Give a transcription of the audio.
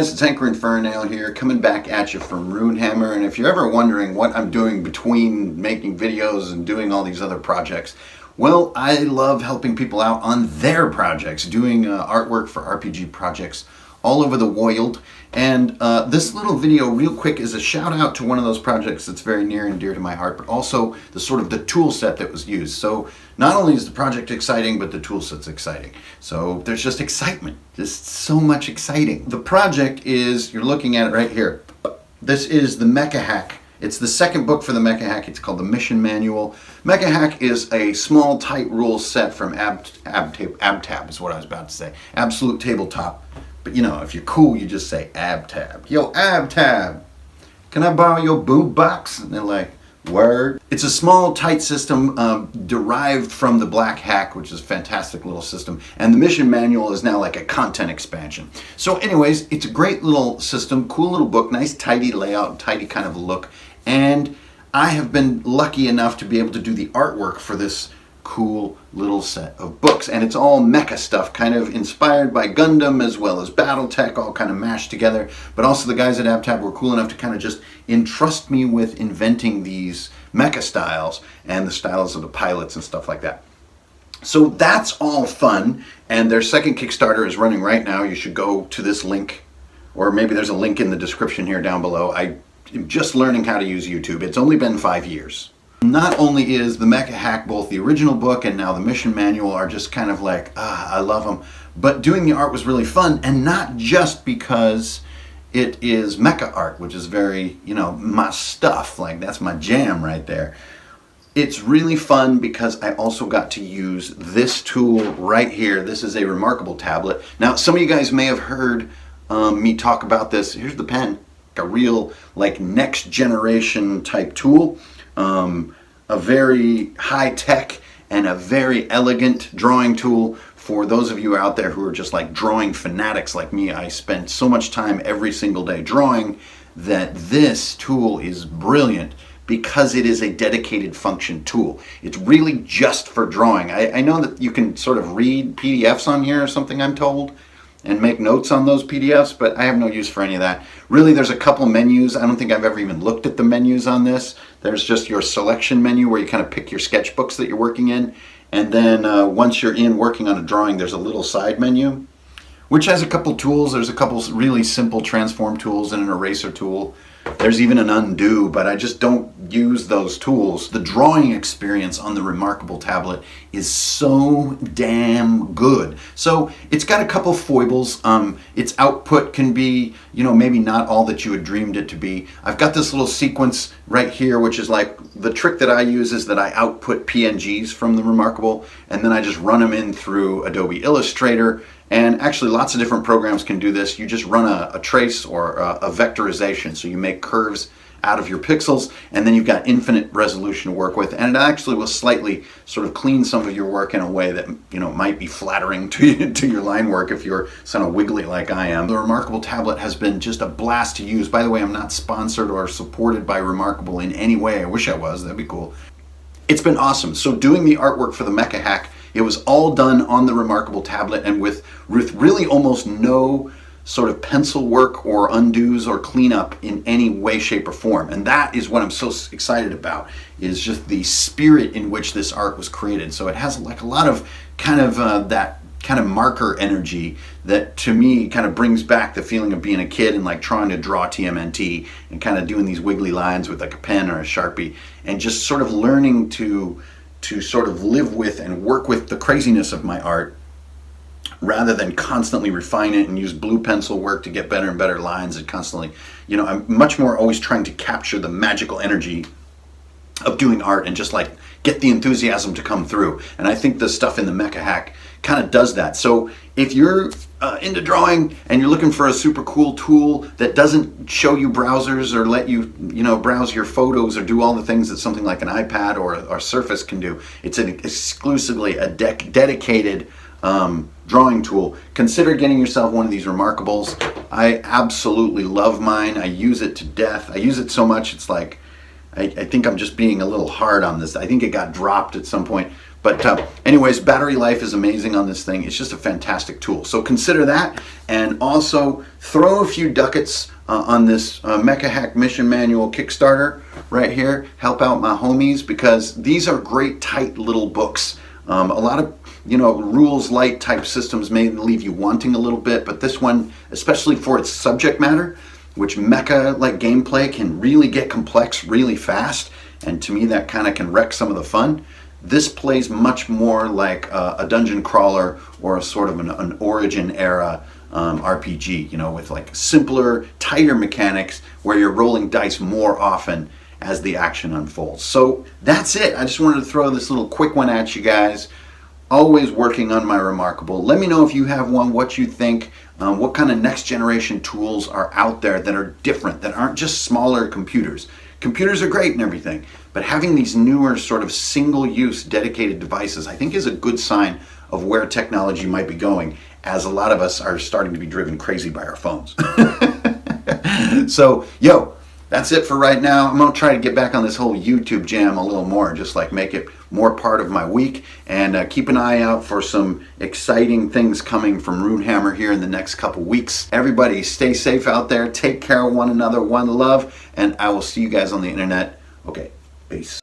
guys, it's Anchor and Fernail here, coming back at you from Runehammer. And if you're ever wondering what I'm doing between making videos and doing all these other projects, well, I love helping people out on their projects, doing artwork for RPG projects all over the world. And this little video, real quick, is a shout out to one of those projects that's very near and dear to my heart, but also the sort of the tool set that was used. So not only is the project exciting, but the tool set's exciting. So there's just excitement, just so much exciting. The project is, you're looking at it right here. This is the MECHA hack. It's the second book for the MECHA hack. It's called the Mission Manual. MECHA hack is a small, tight rule set from AbTab is what I was about to say. Absolute Tabletop. But you know, if you're cool, you just say AbTab. Yo, AbTab, can I borrow your boom box? And they're like, word. It's a small, tight system derived from the Black Hack, which is a fantastic little system. And the Mission Manual is now like a content expansion. So anyways, it's a great little system, cool little book, nice tidy layout, tidy kind of look. And I have been lucky enough to be able to do the artwork for this cool little set of books, and it's all mecha stuff, kind of inspired by Gundam as well as Battletech, all kind of mashed together. But also the guys at AbTab were cool enough to kind of just entrust me with inventing these mecha styles and the styles of the pilots and stuff like that. So that's all fun, and their second Kickstarter is running right now. You should go to this link, or maybe there's a link in the description here down below. I'm just learning how to use YouTube. It's only been 5 years. Not only is the MECHA hack, both the original book and now the Mission Manual are just kind of like, I love them, but doing the art was really fun, and not just because it is mecha art, which is very, you know, my stuff, like that's my jam right there. It's really fun because I also got to use this tool right here. This is a ReMarkable tablet. Now, some of you guys may have heard me talk about this. Here's the pen, a real like next generation type tool. A very high-tech and a very elegant drawing tool for those of you out there who are just like drawing fanatics like me. I spend so much time every single day drawing that this tool is brilliant because it is a dedicated function tool. It's really just for drawing. I know that you can sort of read PDFs on here or something, I'm told, and make notes on those PDFs, but I have no use for any of that. Really, there's a couple menus. I don't think I've ever even looked at the menus on this. There's just your selection menu where you kind of pick your sketchbooks that you're working in, and then once you're in working on a drawing, there's a little side menu, which has a couple tools. There's a couple really simple transform tools and an eraser tool. There's even an undo, but I just don't use those tools. The drawing experience on the ReMarkable tablet is so damn good. So it's got a couple foibles. Its output can be, you know, maybe not all that you had dreamed it to be. I've got this little sequence right here, which is like, the trick that I use is that I output PNGs from the ReMarkable, and then I just run them in through Adobe Illustrator. And actually lots of different programs can do this. You just run a trace or a vectorization. So you make curves out of your pixels, and then you've got infinite resolution to work with. And it actually will slightly sort of clean some of your work in a way that, you know, might be flattering to your line work if you're kind of wiggly like I am. The ReMarkable tablet has been just a blast to use. By the way, I'm not sponsored or supported by ReMarkable in any way. I wish I was, that'd be cool. It's been awesome. So doing the artwork for the MECHA hack, it was all done on the ReMarkable tablet, and with really almost no sort of pencil work or undos or cleanup in any way, shape, or form. And that is what I'm so excited about, is just the spirit in which this art was created. So it has like a lot of kind of that kind of marker energy that to me kind of brings back the feeling of being a kid and like trying to draw TMNT and kind of doing these wiggly lines with like a pen or a Sharpie, and just sort of learning to sort of live with and work with the craziness of my art rather than constantly refine it and use blue pencil work to get better and better lines, and constantly, you know, I'm much more always trying to capture the magical energy of doing art and just like get the enthusiasm to come through. And I think the stuff in the MECHA hack kind of does that. So if you're into drawing and you're looking for a super cool tool that doesn't show you browsers or let you, you know, browse your photos or do all the things that something like an iPad or Surface can do, it's exclusively a dedicated drawing tool. Consider getting yourself one of these ReMarkables. I absolutely love mine. I use it to death. I use it so much, it's like, I think I'm just being a little hard on this. I think it got dropped at some point. But anyways, battery life is amazing on this thing. It's just a fantastic tool. So consider that, and also throw a few ducats on this Mecha Hack Mission Manual Kickstarter right here. Help out my homies, because these are great, tight little books. A lot of, rules light type systems may leave you wanting a little bit, but this one, especially for its subject matter, which mecha like gameplay can really get complex really fast, and to me that kind of can wreck some of the fun. This plays much more like a dungeon crawler or a sort of an origin era RPG, with like simpler, tighter mechanics where you're rolling dice more often as the action unfolds. So that's it. I just wanted to throw this little quick one at you guys. Always working on my ReMarkable. Let me know if you have one, what you think, what kind of next generation tools are out there that are different, that aren't just smaller computers. Computers are great and everything, but having these newer sort of single-use dedicated devices, I think, is a good sign of where technology might be going, as a lot of us are starting to be driven crazy by our phones. So, that's it for right now. I'm going to try to get back on this whole YouTube jam a little more, just like make it more part of my week, and keep an eye out for some exciting things coming from Runehammer here in the next couple weeks. Everybody stay safe out there, take care of one another, one love, and I will see you guys on the internet. Okay, peace.